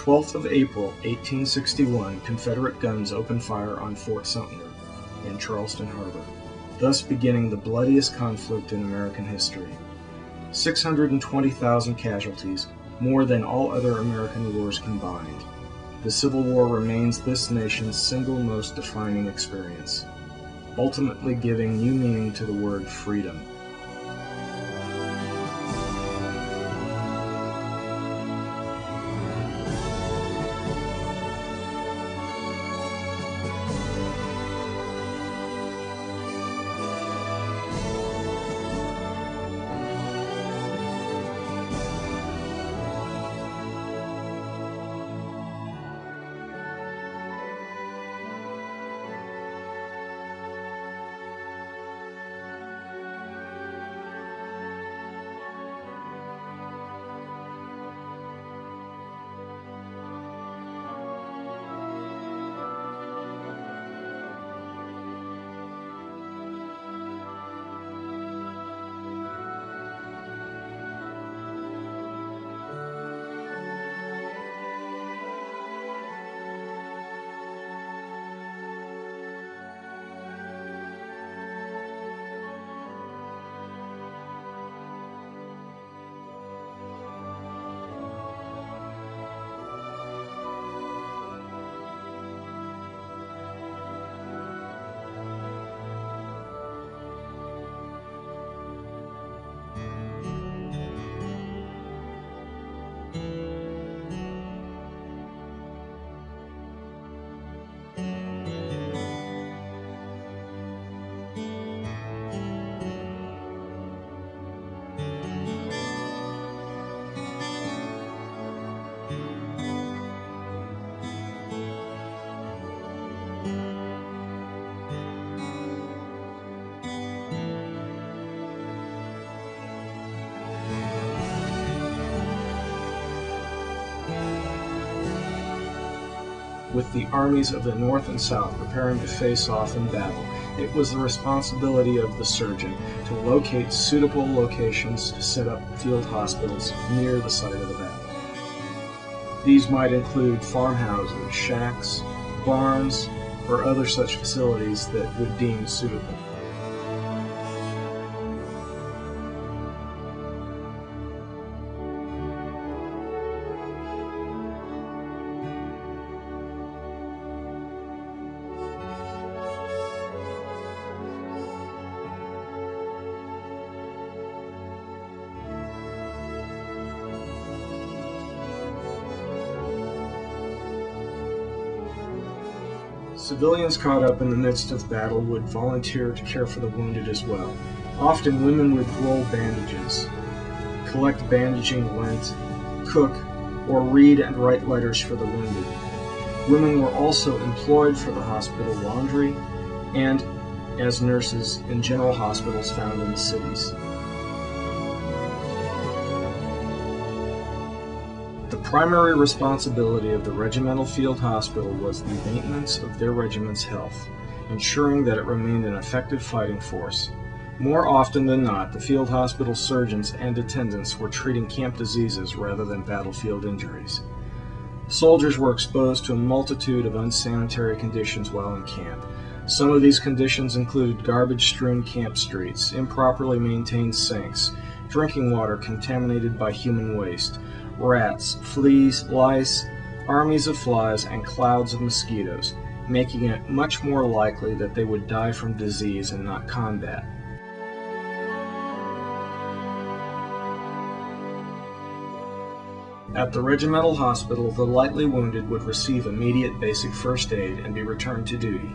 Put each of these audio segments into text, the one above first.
12th of April, 1861, Confederate guns opened fire on Fort Sumter in Charleston Harbor, thus beginning the bloodiest conflict in American history. 620,000 casualties, more than all other American wars combined. The Civil War remains this nation's single most defining experience, ultimately giving new meaning to the word freedom. With the armies of the North and South preparing to face off in battle, it was the responsibility of the surgeon to locate suitable locations to set up field hospitals near the site of the battle. These might include farmhouses, shacks, barns, or other such facilities that would deem suitable. Civilians caught up in the midst of battle would volunteer to care for the wounded as well. Often women would roll bandages, collect bandaging lint, cook, or read and write letters for the wounded. Women were also employed for the hospital laundry and as nurses in general hospitals found in the cities. The primary responsibility of the regimental field hospital was the maintenance of their regiment's health, ensuring that it remained an effective fighting force. More often than not, the field hospital surgeons and attendants were treating camp diseases rather than battlefield injuries. Soldiers were exposed to a multitude of unsanitary conditions while in camp. Some of these conditions included garbage-strewn camp streets, improperly maintained sinks, drinking water contaminated by human waste, rats, fleas, lice, armies of flies, and clouds of mosquitoes, making it much more likely that they would die from disease and not combat. At the regimental hospital, the lightly wounded would receive immediate basic first aid and be returned to duty.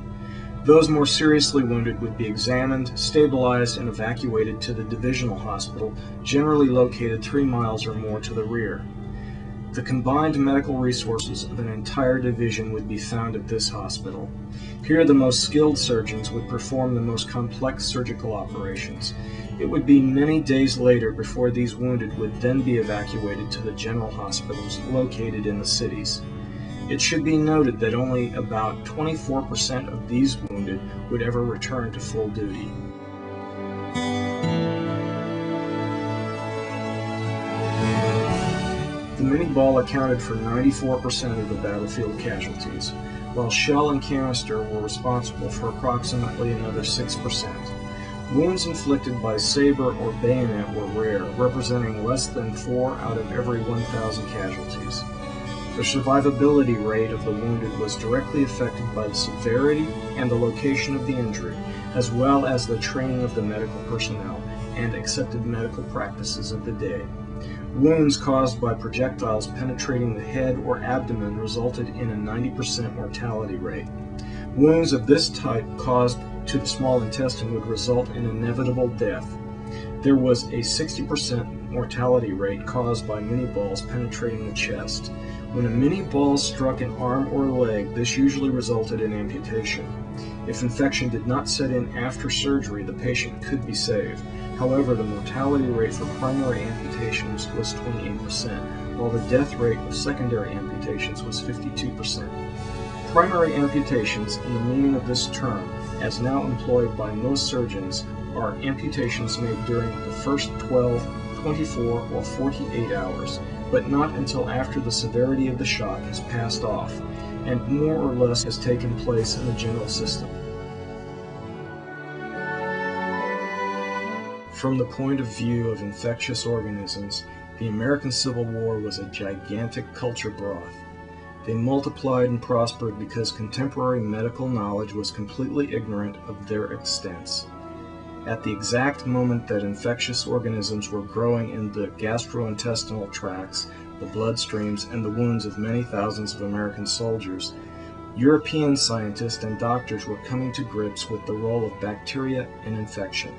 Those more seriously wounded would be examined, stabilized, and evacuated to the divisional hospital, generally located 3 miles or more to the rear. The combined medical resources of an entire division would be found at this hospital. Here, the most skilled surgeons would perform the most complex surgical operations. It would be many days later before these wounded would then be evacuated to the general hospitals located in the cities. It should be noted that only about 24% of these wounded would ever return to full duty. The mini-ball accounted for 94% of the battlefield casualties, while shell and canister were responsible for approximately another 6%. Wounds inflicted by saber or bayonet were rare, representing less than 4 out of every 1,000 casualties. The survivability rate of the wounded was directly affected by the severity and the location of the injury, as well as the training of the medical personnel and accepted medical practices of the day. Wounds caused by projectiles penetrating the head or abdomen resulted in a 90% mortality rate. Wounds of this type caused to the small intestine would result in inevitable death. There was a 60% mortality rate caused by mini-balls penetrating the chest. When a mini-ball struck an arm or leg, this usually resulted in amputation. If infection did not set in after surgery, the patient could be saved. However, the mortality rate for primary amputations was 28%, while the death rate of secondary amputations was 52%. Primary amputations, in the meaning of this term, as now employed by most surgeons, are amputations made during the first 12, 24, or 48 hours, but not until after the severity of the shock has passed off, and more or less has taken place in the general system. From the point of view of infectious organisms, the American Civil War was a gigantic culture broth. They multiplied and prospered because contemporary medical knowledge was completely ignorant of their extents. At the exact moment that infectious organisms were growing in the gastrointestinal tracts, the bloodstreams, and the wounds of many thousands of American soldiers, European scientists and doctors were coming to grips with the role of bacteria in infection.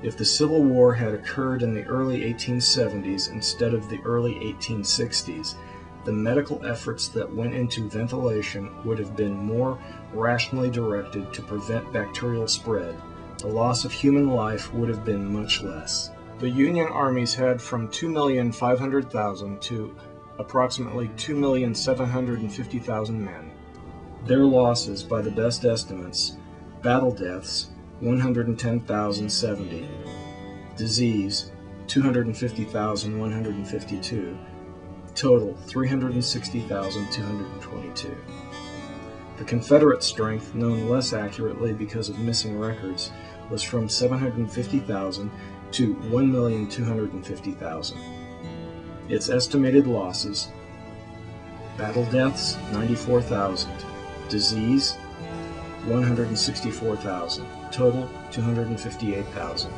If the Civil War had occurred in the early 1870s instead of the early 1860s, the medical efforts that went into ventilation would have been more rationally directed to prevent bacterial spread. The loss of human life would have been much less. The Union armies had from 2,500,000 to approximately 2,750,000 men. Their losses, by the best estimates: battle deaths, 110,070, disease, 250,152, total 360,222. The Confederate strength, known less accurately because of missing records, was from 750,000 to 1,250,000. Its estimated losses: battle deaths, 94,000, disease, 164,000, total 258,000.